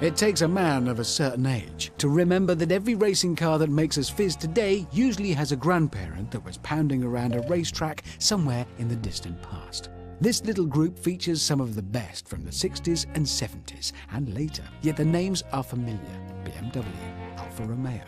It takes a man of a certain age to remember that every racing car that makes us fizz today usually has a grandparent that was pounding around a racetrack somewhere in the distant past. This little group features some of the best from the 60s and 70s and later, yet the names are familiar. BMW, Alfa Romeo,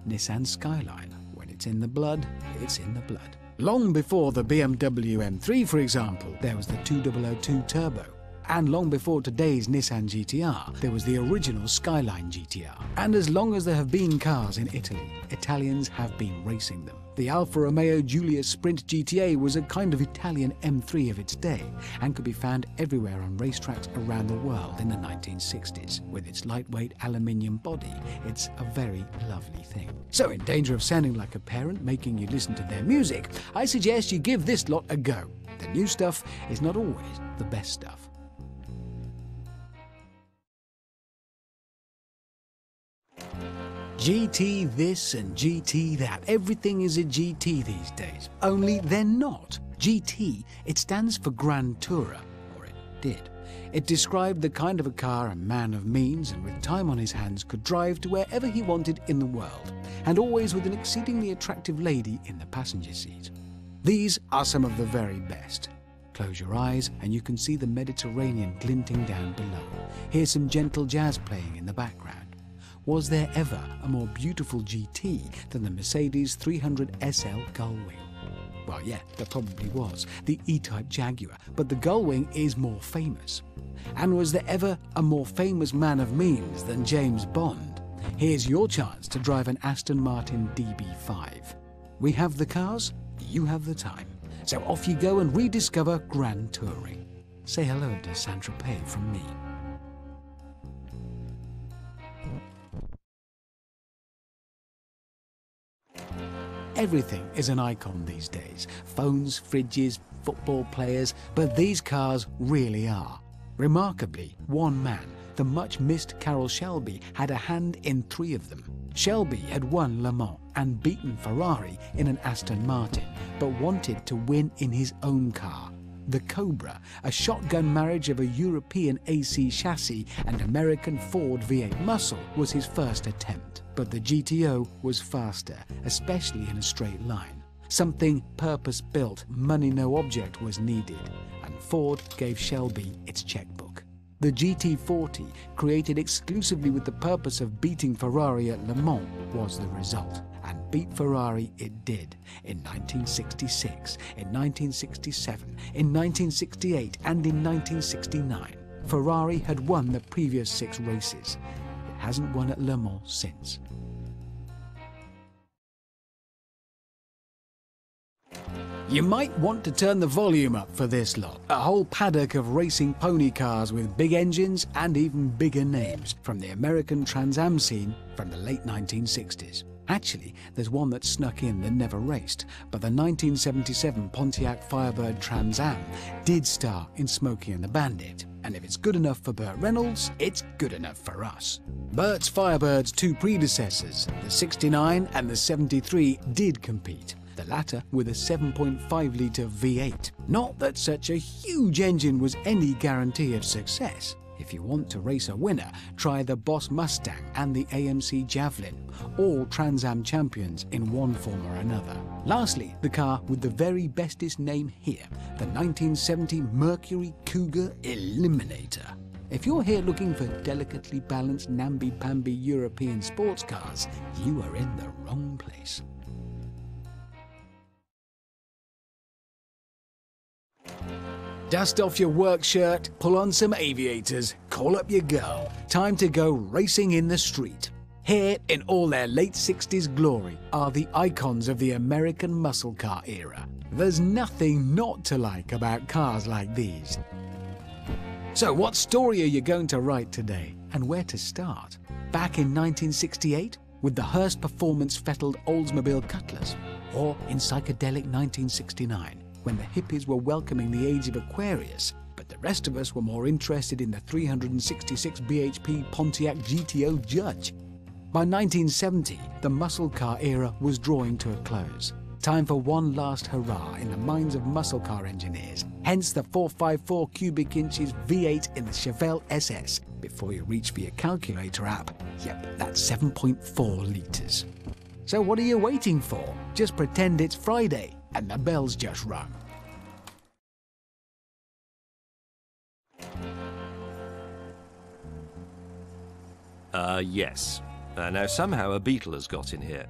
Nissan Skyline. When it's in the blood, it's in the blood. Long before the BMW M3, for example, there was the 2002 Turbo. And long before today's Nissan GTR, there was the original Skyline GTR. And as long as there have been cars in Italy, Italians have been racing them. The Alfa Romeo Giulia Sprint GTA was a kind of Italian M3 of its day, and could be found everywhere on racetracks around the world in the 1960s. With its lightweight aluminium body, it's a very lovely thing. So in danger of sounding like a parent making you listen to their music, I suggest you give this lot a go. The new stuff is not always the best stuff. GT this and GT that. Everything is a GT these days. Only they're not. GT, it stands for Grand Tourer, or it did. It described the kind of a car a man of means and with time on his hands could drive to wherever he wanted in the world, and always with an exceedingly attractive lady in the passenger seat. These are some of the very best. Close your eyes and you can see the Mediterranean glinting down below. Hear some gentle jazz playing in the background. Was there ever a more beautiful GT than the Mercedes 300 SL Gullwing? Well, yeah, there probably was, the E-Type Jaguar, but the Gullwing is more famous. And was there ever a more famous man of means than James Bond? Here's your chance to drive an Aston Martin DB5. We have the cars, you have the time. So off you go and rediscover Grand Touring. Say hello to Saint-Tropez from me. Everything is an icon these days. Phones, fridges, football players, but these cars really are. Remarkably, one man, the much-missed Carroll Shelby, had a hand in 3 of them. Shelby had won Le Mans and beaten Ferrari in an Aston Martin, but wanted to win in his own car. The Cobra, a shotgun marriage of a European AC chassis and American Ford V8 muscle, was his first attempt. But the GTO was faster, especially in a straight line. Something purpose-built, money-no-object was needed, and Ford gave Shelby its checkbook. The GT40, created exclusively with the purpose of beating Ferrari at Le Mans, was the result. And beat Ferrari it did, in 1966, in 1967, in 1968 and in 1969. Ferrari had won the previous 6 races. It hasn't won at Le Mans since. You might want to turn the volume up for this lot. A whole paddock of racing pony cars with big engines and even bigger names from the American Trans Am scene from the late 1960s. Actually, there's one that snuck in that never raced, but the 1977 Pontiac Firebird Trans Am did star in Smokey and the Bandit. And if it's good enough for Burt Reynolds, it's good enough for us. Bert's Firebird's 2 predecessors, the 69 and the 73, did compete. The latter with a 7.5-litre V8. Not that such a huge engine was any guarantee of success. If you want to race a winner, try the Boss Mustang and the AMC Javelin, all Trans Am champions in one form or another. Lastly, the car with the very bestest name here, the 1970 Mercury Cougar Eliminator. If you're here looking for delicately balanced namby-pamby European sports cars, you are in the wrong place. Dust off your work shirt, pull on some aviators, call up your girl. Time to go racing in the street. Here, in all their late 60s glory, are the icons of the American muscle car era. There's nothing not to like about cars like these. So what story are you going to write today, and where to start? Back in 1968, with the Hearst performance-fettled Oldsmobile Cutlass, or in psychedelic 1969, when the hippies were welcoming the age of Aquarius, but the rest of us were more interested in the 366 bhp Pontiac GTO Judge. By 1970, the muscle car era was drawing to a close. time for one last hurrah in the minds of muscle car engineers. Hence the 454 cubic inches V8 in the Chevelle SS. Before you reach for your calculator app, yep, that's 7.4 litres. So what are you waiting for? Just pretend it's Friday and the bell's just rung. Yes. Now somehow a Beetle has got in here.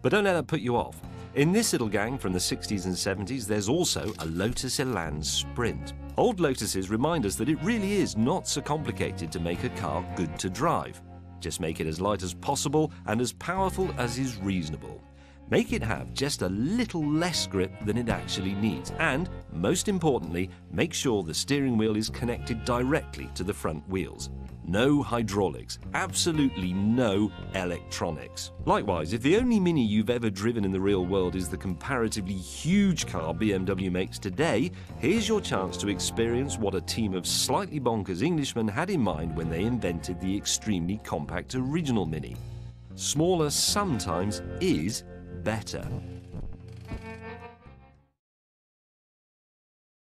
But don't let that put you off. In this little gang from the 60s and 70s, there's also a Lotus Elan Sprint. Old Lotuses remind us that it really is not so complicated to make a car good to drive. Just make it as light as possible and as powerful as is reasonable. Make it have just a little less grip than it actually needs, and, most importantly, make sure the steering wheel is connected directly to the front wheels. No hydraulics, absolutely no electronics. Likewise, if the only Mini you've ever driven in the real world is the comparatively huge car BMW makes today, here's your chance to experience what a team of slightly bonkers Englishmen had in mind when they invented the extremely compact original Mini. Smaller sometimes is better.